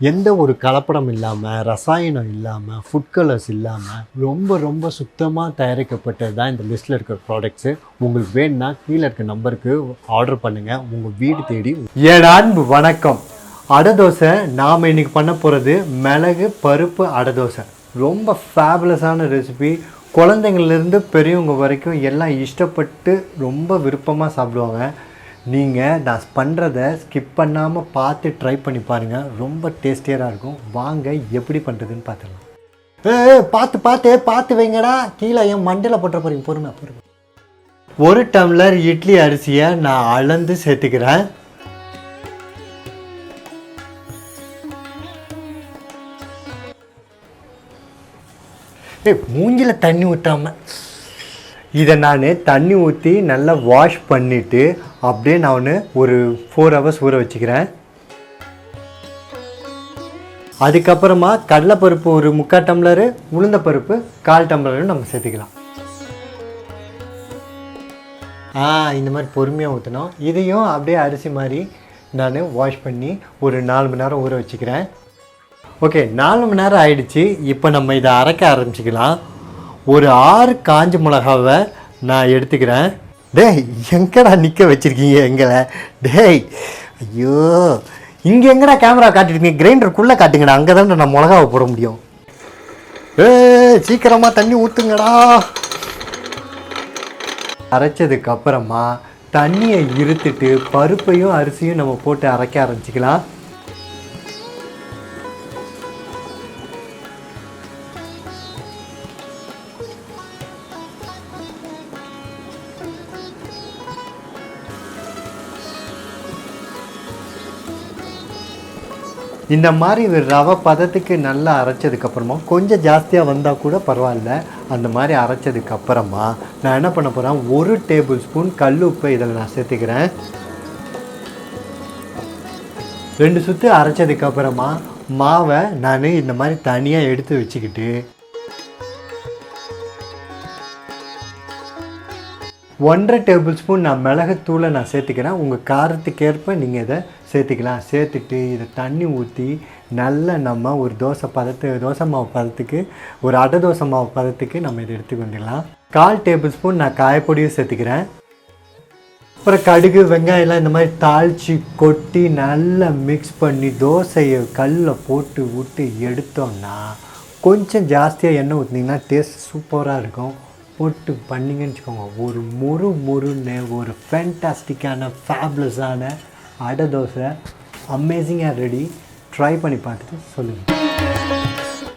எந்த ஒரு கலப்படம் இல்லாமல், ரசாயனம் இல்லாமல், ஃபுட் கலர்ஸ் இல்லாமல் ரொம்ப ரொம்ப சுத்தமாக தயாரிக்கப்பட்டது தான் இந்த லிஸ்ட்டில் இருக்கிற ப்ராடக்ட்ஸு. உங்களுக்கு வேணும்னா கீழே இருக்க நம்பருக்கு ஆர்டர் பண்ணுங்கள், உங்கள் வீடு தேடி. என் அன்பு வணக்கம். அடை தோசை நாம் இன்றைக்கி பண்ண போகிறது மிளகு பருப்பு அடை தோசை. ரொம்ப ஃபேபுலஸான ரெசிபி. குழந்தைங்கள்லேருந்து பெரியவங்க வரைக்கும் எல்லாம் இஷ்டப்பட்டு ரொம்ப விருப்பமாக சாப்பிடுவாங்க. நீங்கள் நான் பண்ணுறத ஸ்கிப் பண்ணாமல் பார்த்து ட்ரை பண்ணி பாருங்கள், ரொம்ப டேஸ்டியாக இருக்கும். வாங்க எப்படி பண்ணுறதுன்னு பார்த்துக்கலாம். பார்த்து வைங்கடா, கீழே என் மண்டையில் போட்டுற போகிறீங்க. பொறுமை. ஒரு டம்ளர் இட்லி அரிசியை நான் அளந்து சேர்த்துக்கிறேன். மூஞ்சில் தண்ணி ஊற்றாமல் இதை நான் தண்ணி ஊற்றி நல்லா வாஷ் பண்ணிவிட்டு அப்படியே நான் ஒரு 4 hours ஊற வச்சுக்கிறேன். அதுக்கப்புறமா கடலைப்பருப்பு ஒரு 3/4 டம்ளரு, உளுந்தப்பருப்பு 1/4 டம்ளரு நம்ம சேர்த்துக்கலாம். இந்த மாதிரி பொறுமையாக ஊற்றணும். இதையும் அப்படியே அரிசி மாதிரி நான் வாஷ் பண்ணி ஒரு 4 மணி நேரம் ஊற வச்சுக்கிறேன். ஓகே, 4 மணி நேரம் ஆயிடுச்சு. இப்போ நம்ம இதை அரைக்க ஆரம்பிச்சிக்கலாம். ஒரு 6 காஞ்ச மிளகாவை நான் எடுத்துக்கிறேன். டேய், எங்கடா நிற்க வச்சுருக்கீங்க எங்களை? டேய், ஐயோ, இங்கே எங்கடா கேமரா காட்டிருக்கீங்க? கிரைண்டருக்குள்ளே காட்டுங்கடா, அங்கே தான் நான் மிளகாவை போட முடியும். சீக்கிரமாக தண்ணி ஊற்றுங்கடா. அரைச்சதுக்கப்புறமா தண்ணியை இருத்துட்டு பருப்பையும் அரிசியும் நம்ம போட்டு அரைக்க ஆரம்பிச்சிக்கலாம். இந்த மாதிரி ரவை பதத்துக்கு நல்லா அரைச்சதுக்கப்புறமா கொஞ்சம் ஜாஸ்தியாக வந்தால் கூட பரவாயில்ல. அந்த மாதிரி அரைச்சதுக்கப்புறமா நான் என்ன பண்ண போகிறேன், 1 டேபிள் ஸ்பூன் கல் உப்பை இதில் நான் சேர்த்துக்கிறேன். 2 சுற்று அரைச்சதுக்கப்புறமா மாவை நான் இந்த மாதிரி தனியாக எடுத்து வச்சுக்கிட்டு 1/2 டேபிள் ஸ்பூன் நான் மிளகுத்தூளை நான் சேர்த்துக்கிறேன். உங்கள் காரத்துக்கேற்ப நீங்கள் இதை சேர்த்துக்கலாம். சேர்த்துட்டு இதை தண்ணி ஊற்றி நல்லா நம்ம ஒரு தோசை மாவு பதத்துக்கு, ஒரு அடை தோசை மாவு பதத்துக்கு நம்ம இதை எடுத்துக்கு வந்துடலாம். 1/4 டேபிள் ஸ்பூன் நான் காயப்பொடியும் சேர்த்துக்கிறேன். அப்புறம் கடுகு வெங்காயம்லாம் இந்த மாதிரி தாளித்து கொட்டி நல்லா மிக்ஸ் பண்ணி தோசையை கல்லில் போட்டு விட்டு எடுத்தோம்னா கொஞ்சம் ஜாஸ்தியாக எண்ணெய் ஊற்றினீங்கன்னா டேஸ்ட் சூப்பராக இருக்கும். போட்டு பண்ணிங்கன்னு வச்சுக்கோங்க, ஒரு முறுன்னு ஒரு ஃபேண்டாஸ்டிக்கான ஃபேப்லஸான அடை தோசை அமேசிங்காக ரெடி. ட்ரை பண்ணி பார்த்துட்டு சொல்லுங்கள்.